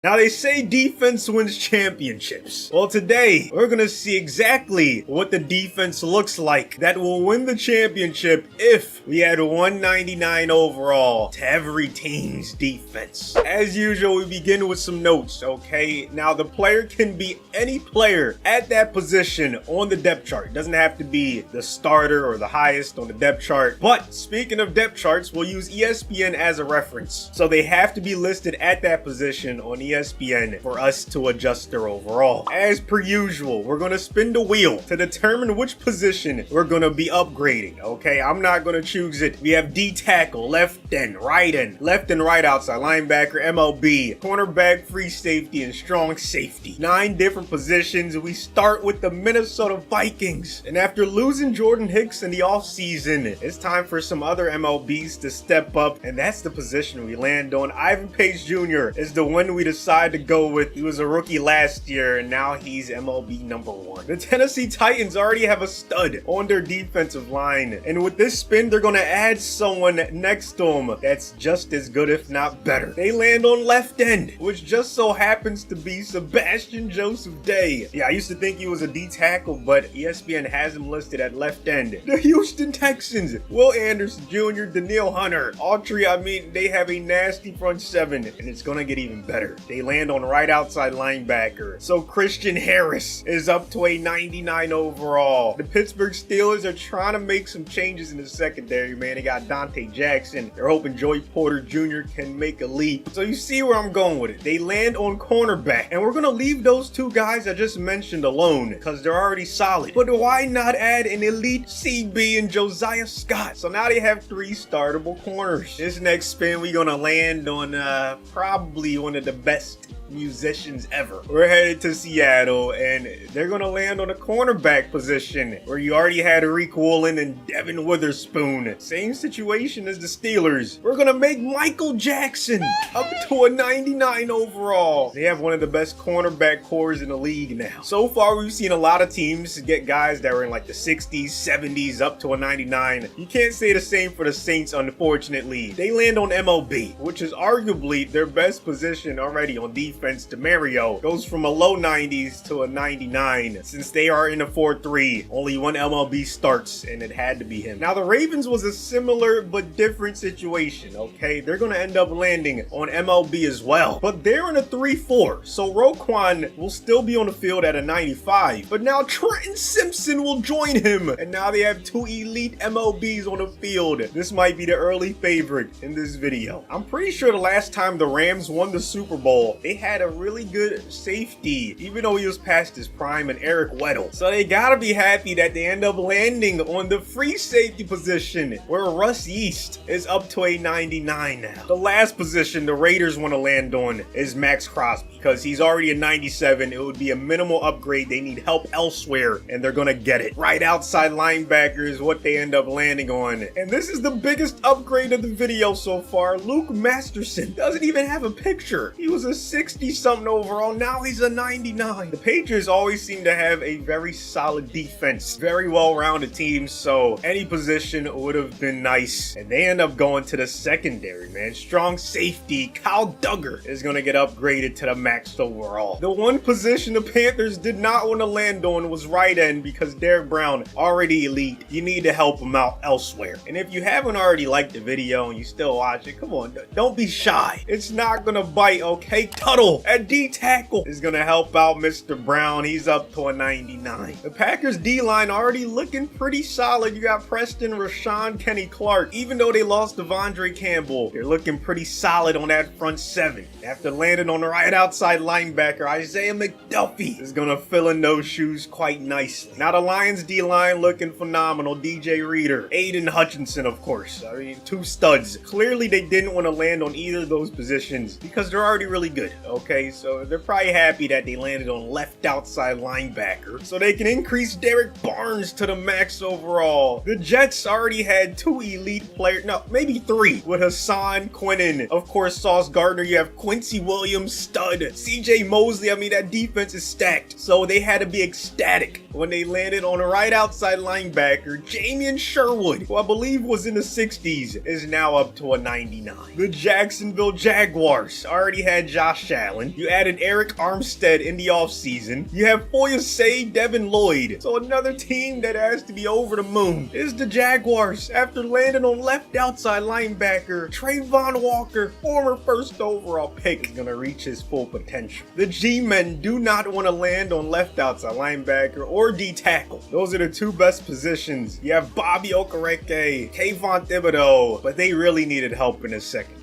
Now they say defense wins championships. Well, today we're gonna see exactly what the defense looks like that will win the championship if we add 199 overall to every team's defense. As usual, we begin with some notes, okay? Now the player can be any player at that position on the depth chart. It doesn't have to be the starter or the highest on the depth chart. But speaking of depth charts, we'll use ESPN as a reference. So they have to be listed at that position on ESPN for us to adjust their overall. As per usual, we're going to spin the wheel to determine which position we're going to be upgrading, okay? I'm not going to choose it. We have D tackle, left and right outside, linebacker, MLB, cornerback, free safety, and strong safety. 9 different positions. We start with the Minnesota Vikings. And after losing Jordan Hicks in the offseason, it's time for some other MLBs to step up, and that's the position we land on. Ivan Pace Jr. is the one we decided to go with. He was a rookie last year, and now he's MLB #1. The Tennessee Titans already have a stud on their defensive line, and with this spin, they're going to add someone next to him that's just as good, if not better. They land on left end, which just so happens to be Sebastian Joseph Day. Yeah, I used to think he was a D tackle, but ESPN has him listed at left end. The Houston Texans, Will Anderson Jr., Danielle Hunter, Autry, they have a nasty front seven, and it's going to get even better. They land on right outside linebacker. So Christian Harris is up to a 99 overall. The Pittsburgh Steelers are trying to make some changes in the secondary, man. They got Dante Jackson. They're hoping Joey Porter Jr. can make a leap. So you see where I'm going with it. They land on cornerback, and we're going to leave those 2 guys I just mentioned alone because they're already solid. But why not add an elite CB and Josiah Scott? So now they have 3 startable corners. This next spin, we're going to land on probably one of the best musicians ever. We're headed to Seattle, and they're gonna land on a cornerback position where you already had Rick Woolen and Devin Witherspoon. Same situation as the Steelers. We're gonna make Michael Jackson up to a 99 overall. They have one of the best cornerback cores in the league now. So far, we've seen a lot of teams get guys that were in like the 60s, 70s, up to a 99. You can't say the same for the Saints, unfortunately. They land on MLB, which is arguably their best position already on defense. DeMario goes from a low 90s to a 99. Since they are in a 4-3, only one MLB starts, and it had to be him. Now, the Ravens was a similar but different situation, okay? They're going to end up landing on MLB as well, but they're in a 3-4, so Roquan will still be on the field at a 95, but now Trenton Simpson will join him, and now they have 2 elite MLBs on the field. This might be the early favorite in this video. I'm pretty sure the last time the Rams won the Super Bowl, they had a really good safety, even though he was past his prime, and Eric Weddle. So they gotta be happy that they end up landing on the free safety position where Russ Yeast is up to a 99 now. The last position the Raiders want to land on is Max Crosby because he's already a 97. It would be a minimal upgrade. They need help elsewhere, and they're gonna get it. Right outside linebacker is what they end up landing on. And this is the biggest upgrade of the video so far. Luke Masterson doesn't even have a picture. He was a 60-something overall. Now he's a 99. The Patriots always seem to have a very solid defense. Very well-rounded team, so any position would have been nice. And they end up going to the secondary, man. Strong safety, Kyle Duggar is going to get upgraded to the max overall. The one position the Panthers did not want to land on was right end because Derek Brown, already elite. You need to help him out elsewhere. And if you haven't already liked the video and you still watch it, come on, don't be shy. It's not going to bite, okay? Tuttle at D tackle is going to help out Mr. Brown. He's up to a 99. The Packers D-line already looking pretty solid. You got Preston, Rashawn, Kenny Clark. Even though they lost Devondre Campbell, they're looking pretty solid on that front 7. After landing on the right outside linebacker, Isaiah McDuffie is going to fill in those shoes quite nicely. Now the Lions D-line looking phenomenal. DJ Reader, Aiden Hutchinson, of course. 2 studs. Clearly they didn't want to land on either of those positions because they're already really good, okay? So they're probably happy that they landed on left outside linebacker so they can increase Derek Barnes to the max overall. The Jets already had 2 elite players, no, maybe 3, with Hassan, Quinnen, of course Sauce Gardner. You have Quincy Williams, stud, CJ Mosley. That defense is stacked, so they had to be ecstatic when they landed on a right outside linebacker, Jamian Sherwood, who I believe was in the 60s, is now up to a 99. The Jacksonville Jaguars already had Josh Allen. You added Eric Armstead in the offseason. You have Foyesay Devin Lloyd. So another team that has to be over the moon is the Jaguars after landing on left outside linebacker Trayvon Walker, former first overall pick, is gonna reach his full potential. The G-men do not want to land on left outside linebacker or D tackle. Those are the two best positions. You have Bobby Okereke, Kayvon Thibodeau, but they really needed help in the secondary.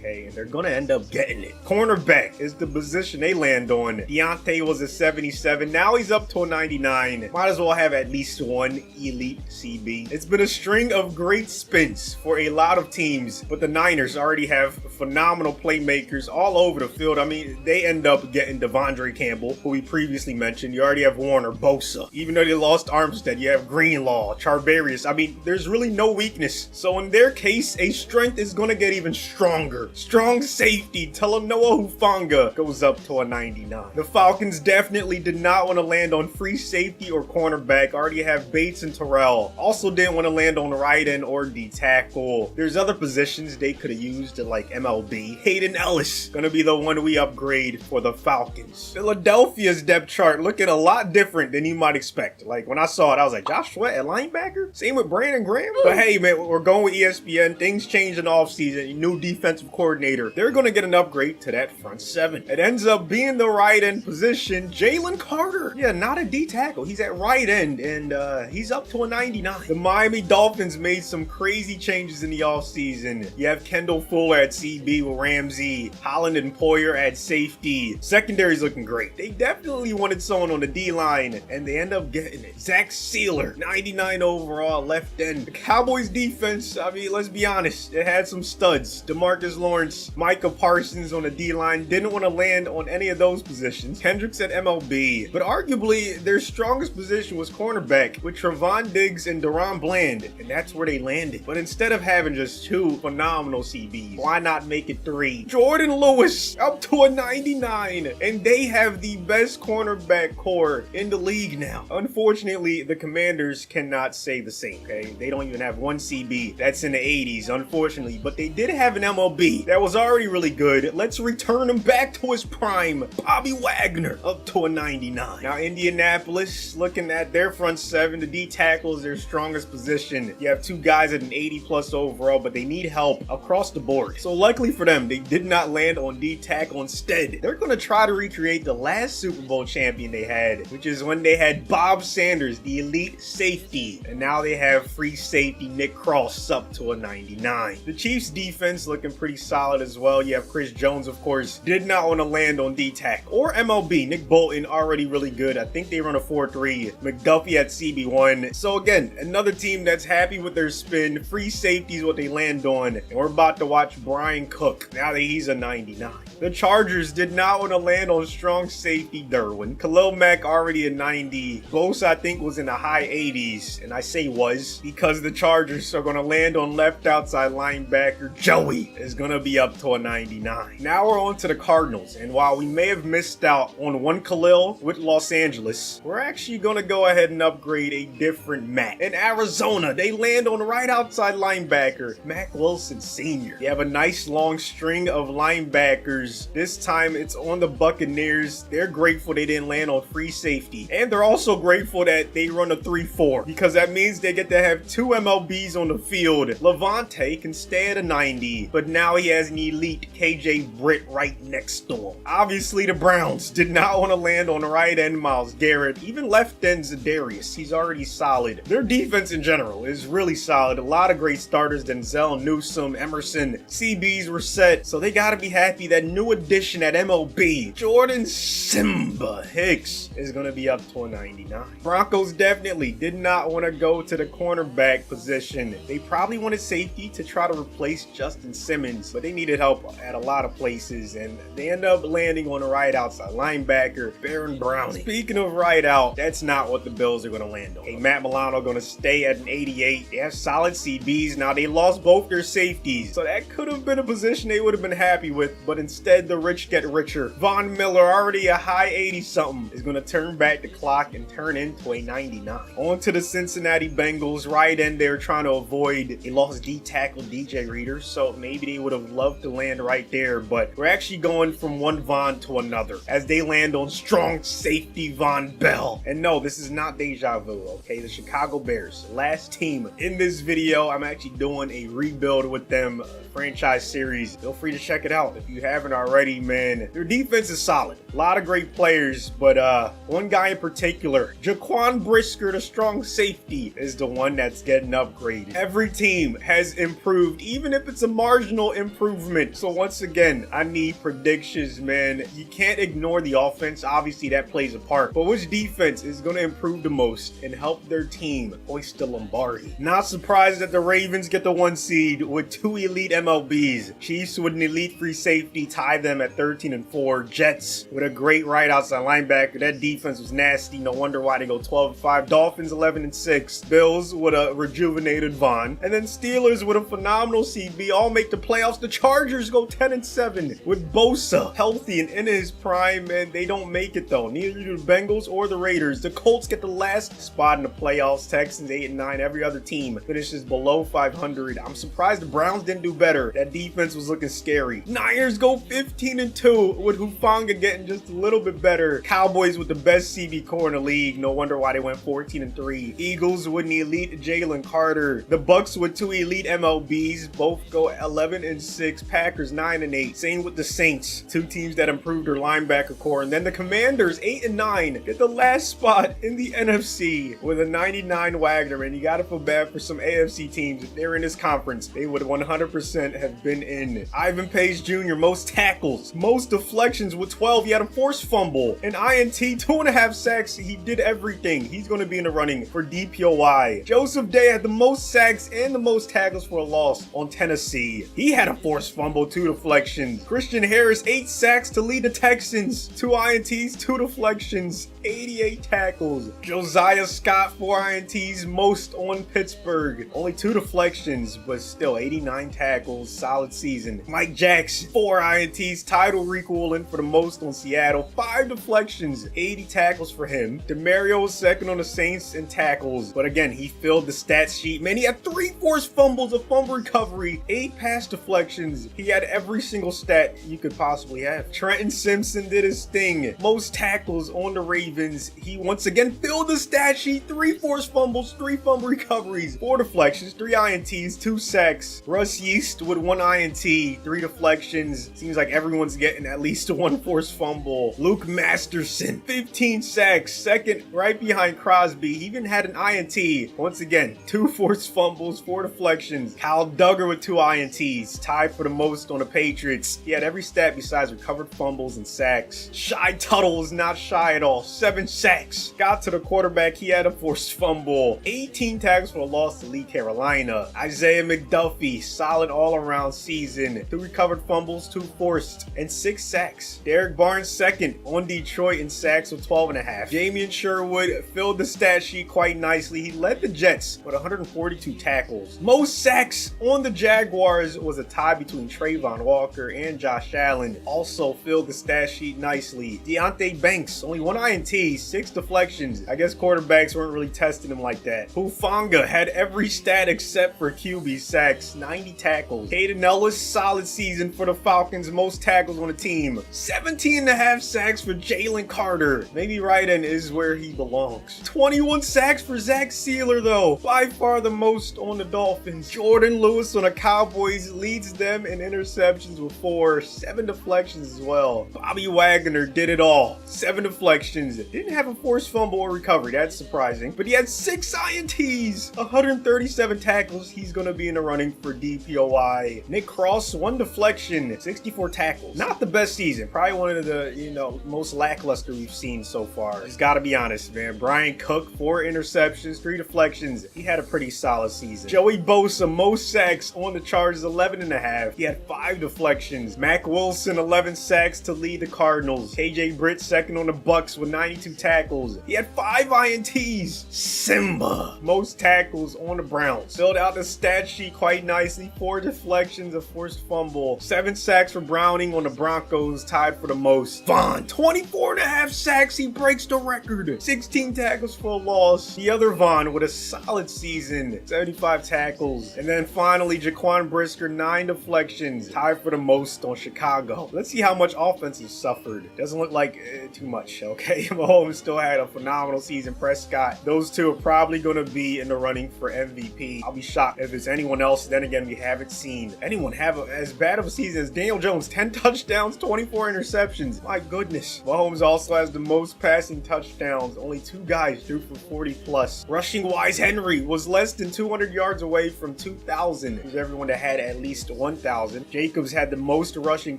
And they're gonna end up getting it. Cornerback is the position they land on. Deontay was a 77. Now he's up to a 99. Might as well have at least one elite CB. It's been a string of great spins for a lot of teams, but the Niners already have phenomenal playmakers all over the field. I mean, they end up getting Devondre Campbell, who we previously mentioned. You already have Warner, Bosa. Even though they lost Armstead, you have Greenlaw, Charvarius. I mean, there's really no weakness. So in their case, a strength is gonna get even stronger. Strong safety, Talanoa Hufanga goes up to a 99. The Falcons definitely did not want to land on free safety or cornerback. Already have Bates and Terrell. Also didn't want to land on right end or D tackle. There's other positions they could have used like MLB. Hayden Ellis gonna be the one we upgrade for the Falcons. Philadelphia's depth chart looking a lot different than you might expect. Like when I saw it, I was like, Josh Sweat at linebacker? Same with Brandon Graham? But hey man, we're going with ESPN. Things changed in the offseason. New defensive coordinator. They're going to get an upgrade to that front seven. It ends up being the right end position. Jalen Carter. Yeah, not a D tackle. He's at right end and he's up to a 99. The Miami Dolphins made some crazy changes in the offseason. You have Kendall Fuller at CB with Ramsey, Holland and Poyer at safety. Secondary's looking great. They definitely wanted someone on the D line and they end up getting it. Zach Sealer, 99 overall, left end. The Cowboys defense, I mean, let's be honest, it had some studs. DeMarcus Lawrence, Micah Parsons on the D-line, didn't want to land on any of those positions. Kendricks at MLB, but arguably their strongest position was cornerback with Trevon Diggs and Deron Bland, and that's where they landed. But instead of having just two phenomenal CBs, why not make it three? Jordan Lewis up to a 99, and they have the best cornerback core in the league now. Unfortunately, the Commanders cannot say the same, okay? They don't even have one CB that's in the 80s, unfortunately, but they did have an MLB that was already really good. Let's return him back to his prime. Bobby Wagner up to a 99. Now Indianapolis, looking at their front seven, the D tackle is their strongest position. You have two guys at an 80 plus overall, but they need help across the board. So luckily for them, they did not land on D tackle. Instead, they're going to try to recreate the last Super Bowl champion they had, which is when they had Bob Sanders, the elite safety, and now they have free safety Nick Cross up to a 99. The Chiefs defense looking pretty solid as well. You have Chris Jones, of course, did not want to land on D-tackle. Or MLB, Nick Bolton, already really good. I think they run a 4-3. McDuffie at CB1. So again, another team that's happy with their spin. Free safety is what they land on. And we're about to watch Brian Cook, now that he's a 99. The Chargers did not want to land on strong safety Derwin. Khalil Mack already a 90. Bosa, I think, was in the high 80s. And I say was because the Chargers are going to land on left outside linebacker Joey is going to be up to a 99. Now we're on to the Cardinals. And while we may have missed out on one Khalil with Los Angeles, we're actually going to go ahead and upgrade a different Matt. In Arizona, they land on right outside linebacker Mack Wilson Sr. You have a nice long string of linebackers. This time it's on the Buccaneers. They're grateful they didn't land on free safety. And they're also grateful that they run a 3-4 because that means they get to have two MLBs on the field. Levante can stay at a 90, but now he has an elite KJ Britt right next to him. Obviously, the Browns did not want to land on the right end Myles Garrett. Even left end Za'Darius, he's already solid. Their defense in general is really solid. A lot of great starters, Denzel, Newsome, Emerson. CBs were set, so they got to be happy that new addition at MLB, Jordan Simba Hicks, is going to be up to a 99. Broncos definitely did not want to go to the cornerback position. They probably wanted safety to try to replace Justin Simmons, but they needed help at a lot of places, and they end up landing on the right outside linebacker, Baron Browning. Speaking of right out, that's not what the Bills are going to land on. Hey, Matt Milano going to stay at an 88. They have solid CBs. Now, they lost both their safeties, so that could have been a position they would have been happy with, but instead Instead, the rich get richer. Von Miller, already a high 80-something, is going to turn back the clock and turn into a 99. On to the Cincinnati Bengals. Right end, they're trying to avoid a lost D tackle DJ Reader, so maybe they would have loved to land right there, but we're actually going from one Von to another as they land on strong safety Von Bell. And no, this is not deja vu, okay? The Chicago Bears, last team in this video. I'm actually doing a rebuild with them franchise series. Feel free to check it out if you haven't already, man. Their defense is solid. A lot of great players, but one guy in particular, Jaquan Brisker, the strong safety, is the one that's getting upgraded. Every team has improved, even if it's a marginal improvement. So once again, I need predictions, man. You can't ignore the offense. Obviously, that plays a part. But which defense is going to improve the most and help their team hoist the Lombardi? Not surprised that the Ravens get the 1 seed with 2 elite MLBs. Chiefs with an elite free safety tie them at 13-4. Jets with a great right outside linebacker. That defense was nasty. No wonder why they go 12-5. Dolphins 11-6. Bills with a rejuvenated Von. And then Steelers with a phenomenal CB. All make the playoffs. The Chargers go 10-7 with Bosa healthy and in his prime, and they don't make it though. Neither do the Bengals or the Raiders. The Colts get the last spot in the playoffs. Texans 8-9. Every other team finishes below 500. I'm surprised the Browns didn't do better. That defense was looking scary. Niners go 15-2 with Hufanga getting just a little bit better. Cowboys with the best CB core in the league. No wonder why they went 14-3. Eagles with an elite Jalen Carter. The Bucks with 2 elite MLBs. Both go 11-6. Packers 9-8. Same with the Saints. 2 teams that improved their linebacker core. And then the Commanders 8-9 get the last spot in the NFC with a 99 Wagner. And you gotta feel bad for some AFC teams. If they're in this conference, they would 100% have been in. Ivan Pace Jr., most tackles, most deflections with 12. He had a forced fumble, an INT, 2.5 sacks. He did everything. He's going to be in the running for DPOY. Joseph Day had the most sacks and the most tackles for a loss on Tennessee. He had a forced fumble, 2 deflections. Christian Harris, 8 sacks to lead the Texans, 2 INTs, 2 deflections, 88 tackles. Josiah Scott, 4 INTs, most on Pittsburgh. Only 2 deflections, but still 89 tackles, solid season. Mike Jackson, 4 INTs, title equivalent for the most on Seattle, 5 deflections, 80 tackles for him. DeMario was second on the Saints in tackles, but again, he filled the stat sheet. Man, he had 3 forced fumbles, a fumble recovery, 8 pass deflections. He had every single stat you could possibly have. Trenton Simpson did his thing. Most tackles on the Ravens. He once again filled the stat sheet. 3 forced fumbles, 3 fumble recoveries, 4 deflections, 3 INTs, 2 sacks. Russ Yeast with 1 INT, 3 deflections. Seems like everyone's getting at least 1 forced fumble. Luke Masterson, 15 sacks, second right behind Crosby. He even had an INT. Once again, 2 forced fumbles, 4 deflections. Kyle Duggar with 2 INTs, tied for the most on the Patriots. He had every stat besides recovered fumbles and sacks. Shy Tuttle was not shy at all, 7 sacks. Got to the quarterback, he had a forced fumble. 18 tackles for a loss to Lee Carolina. Isaiah McDuffie, solid all-around season. 2 recovered fumbles, 2 forced, and 6 sacks. Derek Barnes second on Detroit in sacks with 12.5. Jamian Sherwood filled the stat sheet quite nicely. He led the Jets with 142 tackles. Most sacks on the Jaguars was a tie between Trayvon Walker and Josh Allen. Also filled the stat sheet nicely. Deontay Banks, only 1 INT, 6 deflections. I guess quarterbacks weren't really testing him like that. Hufanga had every stat except for QB sacks, 90 tackles. Caden Ellis, solid season for the Falcons, most tackles on the team. 17.5 sacks for Jalen Carter. Maybe right in is where he belongs. 21 sacks for Zach Sealer though, by far the most on the Dolphins. Jordan Lewis on the Cowboys leads them in interceptions with 4, 7 deflections as well. Bobby Wagner did it all, 7 deflections. Didn't have a forced fumble or recovery, that's surprising, but he had 6 INTs, 137 tackles. He's gonna be in the running for DPOY. Nick Cross, 1 deflection, 64 tackles. Not the best season, probably one of the most lackluster we've seen so far. Just gotta be honest, man. Brian Cook, 4 interceptions, 3 deflections. He had a pretty solid season. Joey Bosa, most sacks on the Chargers, 11.5. He had 5 deflections. Mac Wilson, 11 sacks to lead the Cardinals. KJ Britt second on the Bucks with 92 tackles. He had 5 INTs. Simba, most tackles on the Browns. Filled out the stat sheet quite nicely. 4 deflections, a forced fumble, 7 sacks for Brown. Browning on the Broncos tied for the most. Von, 24.5 sacks. He breaks the record. 16 tackles for a loss. The other Von with a solid season. 75 tackles. And then finally, Jaquan Brisker, 9 deflections. Tied for the most on Chicago. Let's see how much offense he suffered. Doesn't look like too much, okay? Mahomes still had a phenomenal season. Prescott. Those two are probably going to be in the running for MVP. I'll be shocked if it's anyone else. Then again, we haven't seen anyone have as bad of a season as Daniel Jones. 10 touchdowns, 24 interceptions. My goodness. Mahomes also has the most passing touchdowns. Only 2 guys threw for 40 plus. Rushing wise, Henry was less than 200 yards away from 2,000. There's everyone that had at least 1,000. Jacobs had the most rushing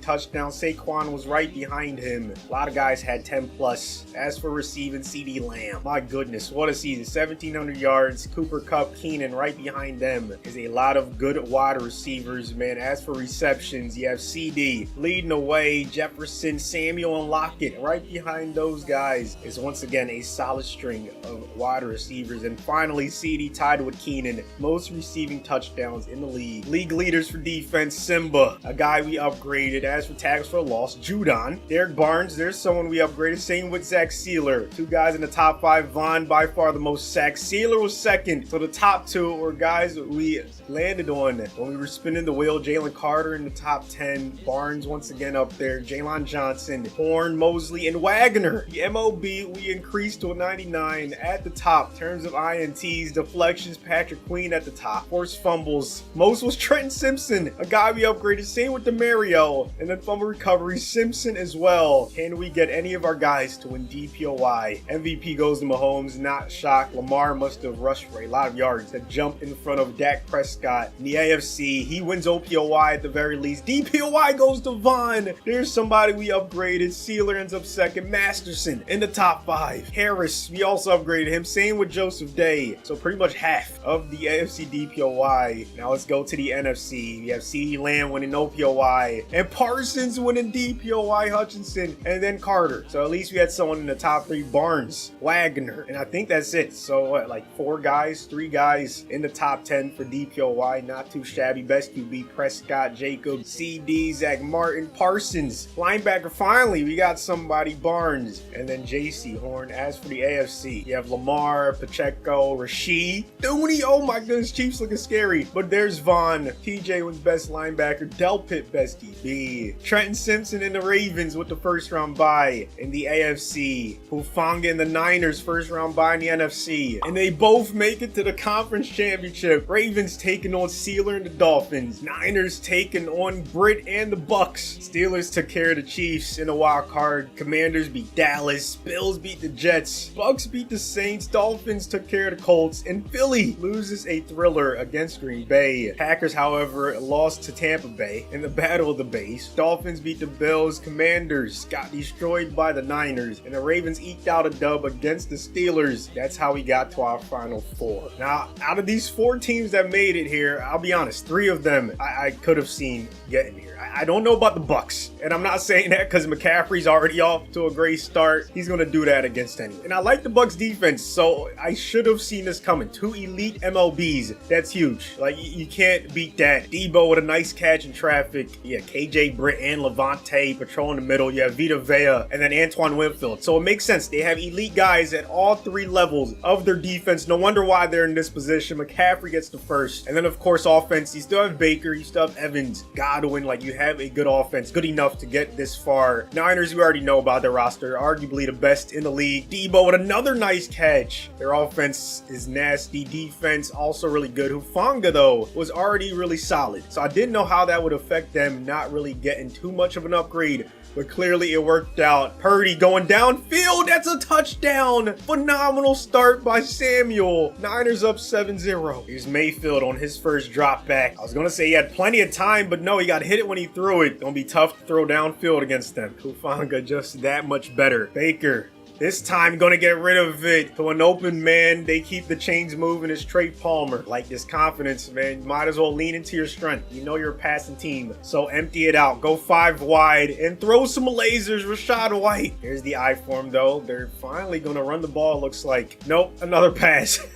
touchdowns. Saquon was right behind him. A lot of guys had 10 plus. As for receiving, CD Lamb. My goodness, what a season. 1,700 yards. Cooper Kupp, Keenan right behind them. Is a lot of good wide receivers, man. As for receptions, you have CD leading the way. Jefferson, Samuel, and Lockett right behind those guys. Is once again a solid string of wide receivers. And finally, CD tied with Keenan. Most receiving touchdowns in the league. League leaders for defense, Simba, a guy we upgraded. As for tackles for a loss, Judon. Derek Barnes, there's someone we upgraded. Same with Zach Sealer. 2 guys in the top 5. Von by far the most sacks. Sealer was second. So the top 2 were guys we landed on when we were spinning the wheel. Jalen Carter in the top 10. Barnes once again up there. Jalen Johnson, Horn, Mosley, and Wagner. The MOB we increased to a 99 at the top. In terms of INTs, deflections, Patrick Queen at the top. Forced fumbles. Most was Trenton Simpson, a guy we upgraded. Same with DeMario. And then fumble recovery, Simpson as well. Can we get any of our guys to win DPOY? MVP goes to Mahomes. Not shocked. Lamar must have rushed for a lot of yards to jump in front of Dak Prescott. In the AFC, he wins OPOY at the very least. DPOY goes to Von. There's somebody we upgraded. Sealer ends up second. Masterson in the top 5. Harris, we also upgraded him. Same with Joseph Day. So pretty much half of the AFC DPOY. Now let's go to the NFC. We have CeeDee Lamb winning OPOY. And Parsons winning DPOY, Hutchinson, and then Carter. So at least we had someone in the top 3. Barnes, Wagner, and I think that's it. So what, like 4 guys, 3 guys in the top 10 for DPOY. Not too shabby. Best QB, Prescott, Jacobs, CD, Zach Martin, Parsons. Linebacker, finally, we got somebody, Barnes, and then JC Horn. As for the AFC, you have Lamar, Pacheco, Rasheed, Dooney. Oh my goodness, Chiefs looking scary. But there's Von. TJ was best linebacker. Delpit, best DB. Trenton Simpson and the Ravens with the first round bye in the AFC. Hufanga and the Niners first round bye in the NFC. And they both make it to the conference championship. Ravens taking on Sealer and the Dolphins. Niners taking on Britt and the Bucks. Steelers took care of the Chiefs in the wild card. Commanders beat Dallas. Bills beat the Jets. Bucks beat the Saints. Dolphins took care of the Colts. And Philly loses a thriller against Green Bay. Packers, however, lost to Tampa Bay in the Battle of the Base. Dolphins beat the Bills. Commanders got destroyed by the Niners. And the Ravens eked out a dub against the Steelers. That's how we got to our Final 4. Now, out of these 4 teams that made it here, I'll be honest, 3 of them I could have seen getting here. I don't know about the Bucks, and I'm not saying that because McCaffrey's already off to a great start. He's going to do that against anyone. And I like the Bucks defense, so I should have seen this coming. 2 elite MLBs. That's huge. Like, you can't beat that. Debo with a nice catch in traffic. Yeah, KJ Britt and Levante patrolling the middle. You have Vita Vea and then Antoine Winfield. So it makes sense. They have elite guys at all 3 levels of their defense. No wonder why they're in this position. McCaffrey gets the first. And then, of course, offense. You still have Baker. You still have Evans, Godwin. Like, you have a good offense, good enough to get this far. Niners, we already know about their roster, arguably the best in the league. Debo with another nice catch. Their offense is nasty. Defense also really good. Hufanga, though, was already really solid. So I didn't know how that would affect them not really getting too much of an upgrade. But clearly it worked out. Purdy going downfield. That's a touchdown. Phenomenal start by Samuel. Niners up 7-0. Here's Mayfield on his first drop back. I was going to say he had plenty of time, but no, he got hit it when he threw it. Gonna be tough to throw downfield against them. Hufanga just that much better. Baker This time gonna get rid of it to an open man. They keep the chains moving. It's Trey Palmer. Like this confidence, man. Might as well lean into your strength. You know you're a passing team. So empty it out. Go 5 wide and throw some lasers. Rashad White. Here's the I form though. They're finally gonna run the ball, looks like. Nope, another pass.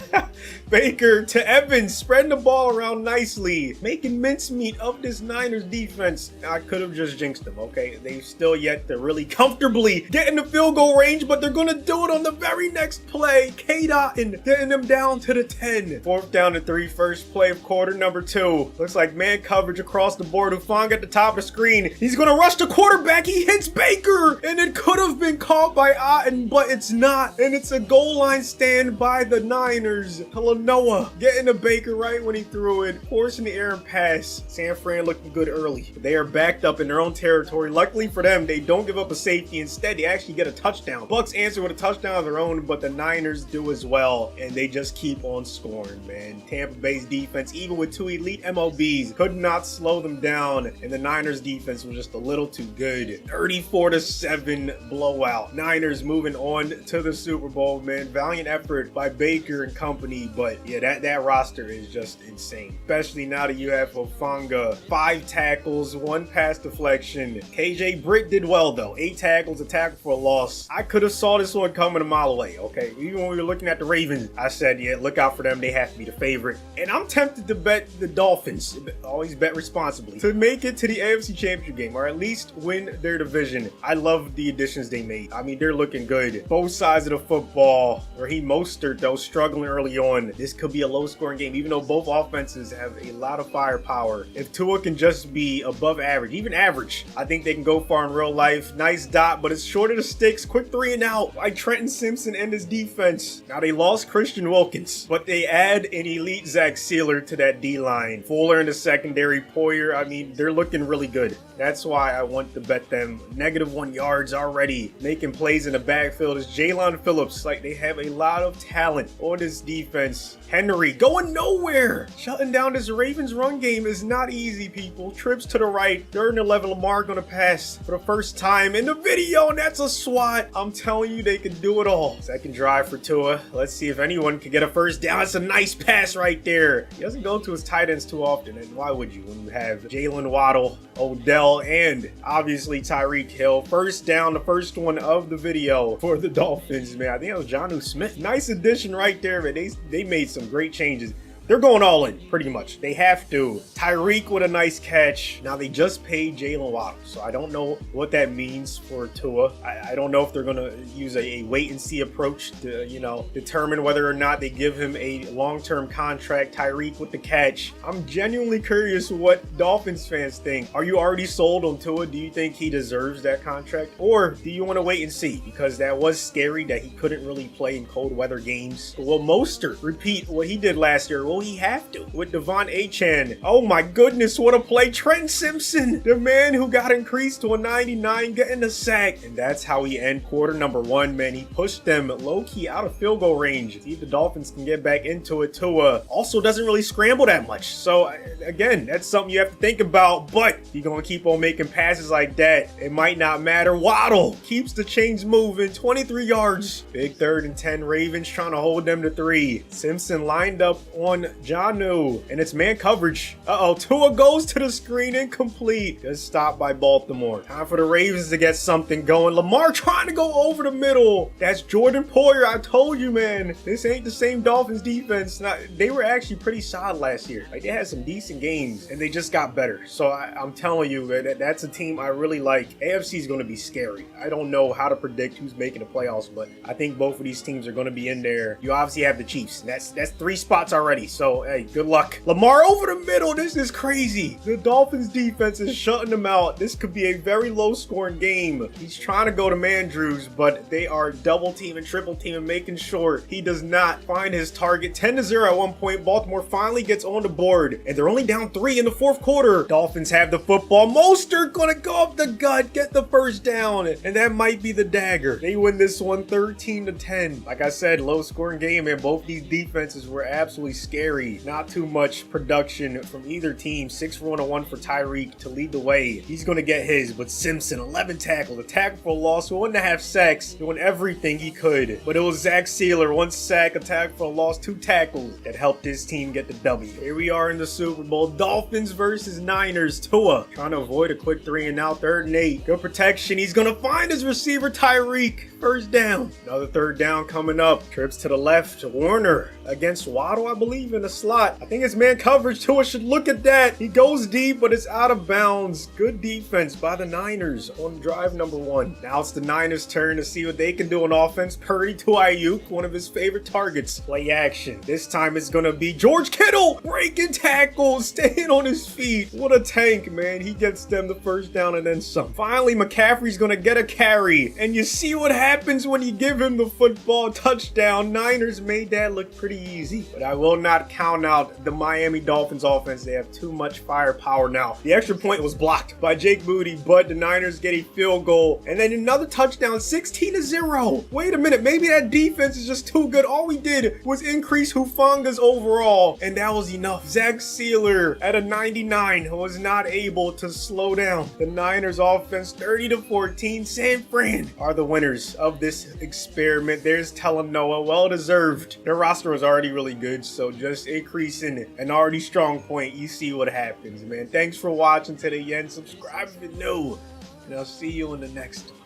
Baker to Evans, spreading the ball around nicely, making mincemeat of this Niners defense. I could have just jinxed them, okay? They've still yet to really comfortably get in the field goal range, but they're gonna do it on the very next play. K-Dotton getting them down to the 10. 4th down and 3, first play of quarter number 2. Looks like man coverage across the board. Hufanga at the top of the screen. He's gonna rush the quarterback. He hits Baker, and it could have been caught by Otten, but it's not. And it's a goal line stand by the Niners. Noah getting a Baker right when he threw it, forcing the air and pass. San Fran looking good early. They are backed up in their own territory. Luckily for them, they don't give up a safety. Instead, they actually get a touchdown. Bucks answer with a touchdown of their own, but the Niners do as well, and they just keep on scoring, man. Tampa Bay's defense, even with 2 elite MLBs, could not slow them down, and the Niners defense was just a little too good. 34-7 blowout. Niners moving on to the Super Bowl, man. Valiant effort by Baker and company, but yeah, that roster is just insane. Especially now that you have Hufanga. 5 tackles, 1 pass deflection. KJ Britt did well though. 8 tackles, a tackle for a loss. I could have saw this one coming a mile away, okay? Even when we were looking at the Ravens, I said, yeah, look out for them. They have to be the favorite. And I'm tempted to bet the Dolphins, always bet responsibly, to make it to the AFC Championship game, or at least win their division. I love the additions they made. I mean, they're looking good. Both sides of the football. Raheem Mostert, though, struggling early on. This could be a low-scoring game, even though both offenses have a lot of firepower. If Tua can just be above average, even average, I think they can go far in real life. Nice dot, but it's short of the sticks. Quick 3 and out by Trenton Simpson and his defense. Now, they lost Christian Wilkins, but they add an elite Zach Sealer to that D-line. Fuller in the secondary, Poyer, I mean, they're looking really good. That's why I want to bet them. -1 yards already. Making plays in the backfield is Jalen Phillips. Like, they have a lot of talent on this defense. Henry going nowhere. Shutting down this Ravens run game is not easy, people. Trips to the right. 3rd and 11. Lamar gonna pass for the first time in the video, and that's a swat. I'm telling you, they can do it all. 2nd drive for Tua. Let's see if anyone can get a first down. It's a nice pass right there. He doesn't go to his tight ends too often, and why would you when you have Jalen Waddle, Odell, and obviously Tyreek Hill. First down, the first one of the video for the Dolphins, man. I think it was Jonnu Smith. Nice addition right there, man. They made some great changes. They're going all in, pretty much. They have to. Tyreek with a nice catch. Now, they just paid Jalen Waddle, so I don't know what that means for Tua. I don't know if they're going to use a wait-and-see approach to, you know, determine whether or not they give him a long-term contract. Tyreek with the catch. I'm genuinely curious what Dolphins fans think. Are you already sold on Tua? Do you think he deserves that contract? Or do you want to wait and see? Because that was scary that he couldn't really play in cold weather games. Will Mostert repeat what he did last year? Will he have to? With Devon Achane. Oh my goodness, what a play. Trenton Simpson, the man who got increased to a 99, getting a sack. And that's how he end quarter number 1, man. He pushed them low-key out of field goal range. See if the Dolphins can get back into it. Tua also doesn't really scramble that much. So again, that's something you have to think about. But if you're going to keep on making passes like that, it might not matter. Waddle keeps the chains moving. 23 yards. Big 3rd and 10. Ravens trying to hold them to 3. Simpson lined up on Jonnu, and it's man coverage. Tua goes to the screen, incomplete. Good stop by Baltimore. Time for the Ravens to get something going. Lamar trying to go over the middle. That's Jordan Poyer. I told you, man. This ain't the same Dolphins defense. They were actually pretty solid last year. Like, they had some decent games, and they just got better. So I'm telling you, that's a team I really like. AFC is going to be scary. I don't know how to predict who's making the playoffs, but I think both of these teams are going to be in there. You obviously have the Chiefs. That's 3 spots already. So, hey, good luck. Lamar over the middle. This is crazy. The Dolphins defense is shutting them out. This could be a very low-scoring game. He's trying to go to Mandrews, but they are double-teaming, triple-teaming, making sure he does not find his target. 10-0 at one point. Baltimore finally gets on the board, and they're only down 3 in the 4th quarter. Dolphins have the football. Mostert gonna go up the gut, get the first down, and that might be the dagger. They win this one 13-10. Like I said, low-scoring game, and both these defenses were absolutely scary. scary. Not too much production from either team. 6 for 101 for Tyreek to lead the way. He's going to get his, but Simpson, 11 tackles, a tackle for a loss, 1.5 sacks, doing everything he could. But it was Zach Sealer, 1 sack, a tackle for a loss, 2 tackles that helped his team get the W. Here we are in the Super Bowl. Dolphins versus Niners. Tua trying to avoid a quick 3 and out, 3rd and 8. Good protection. He's going to find his receiver, Tyreek. First down. Another 3rd down coming up. Trips to the left. Warner against Waddle, I believe, in the slot. I think it's man coverage. Tua should look at that. He goes deep, but it's out of bounds. Good defense by the Niners on drive number 1. Now it's the Niners' turn to see what they can do on offense. Purdy to Ayuk, one of his favorite targets. Play action. This time it's going to be George Kittle breaking tackles, staying on his feet. What a tank, man. He gets them the first down and then some. Finally, McCaffrey's going to get a carry. And you see what happens when you give him the football. Touchdown. Niners made that look pretty easy. But I will not count out the Miami Dolphins offense. They have too much firepower now. The extra point was blocked by Jake Booty, but the Niners get a field goal. And then another touchdown, 16-0. Wait a minute. Maybe that defense is just too good. All we did was increase Hufanga's overall, and that was enough. Zach Sealer at a 99 was not able to slow down the Niners offense. 30-14. San Fran are the winners of this experiment. There's Talanoa, well deserved. Their roster was already really good, so just increasing an already strong point, you see what happens, man. Thanks for watching to the end. Subscribe if you're new, and I'll see you in the next one.